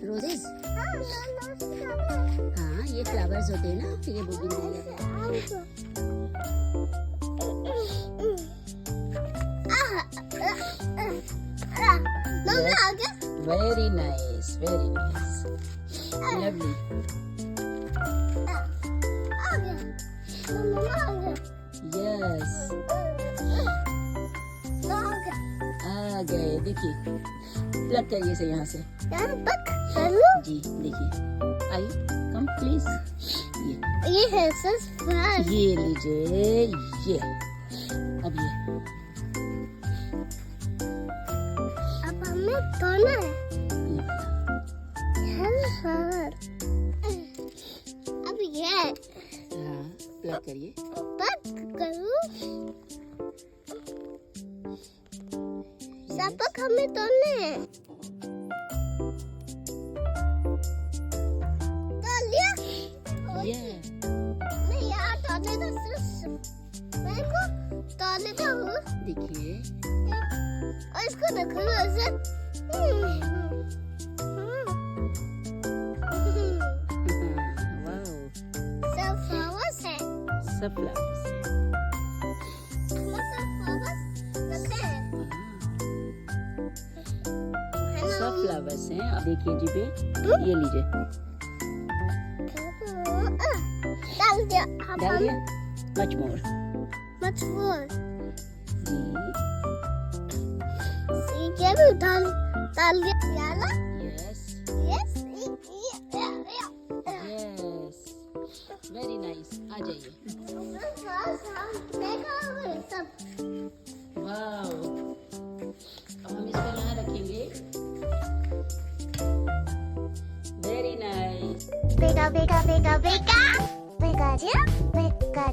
Roses. हाँ, ये flowers होते हैं ना, ये बोगनवेलिया के। Very nice, very nice, lovely. Yes, आ गए। देखिए, प्लग करिए इसे यहाँ से। जी देखिए, आइए, कम प्लीज। ये है सर। ये लीजिए, ये अब ये अब हमें तोड़ना है। अब ये हाँ, प्लग करिए। बंद करूं। सबक हमें तोड़ने हैं। तोड़ लिया। ये मैं यहाँ तोड़ने तो मैं को तोड़ने तो हूँ। देखिए, और इसको देखो ऐसे। वाओ, सब फ्लावर्स है। सब फ्लावर्स हैं। सब फ्लावर्स रखे हैं। सब फ्लावर्स हैं। अब देखिए जी पे, ये लीजिए, डाल दिया। डाल दिया। Much more. Much more. जी, ये भी डाल दिया। याला? Yes, Yes. Yes, very nice. आ जाइए। सब वाओ, अब हम इसको यहाँ रखेंगे। Very nice. Bigger.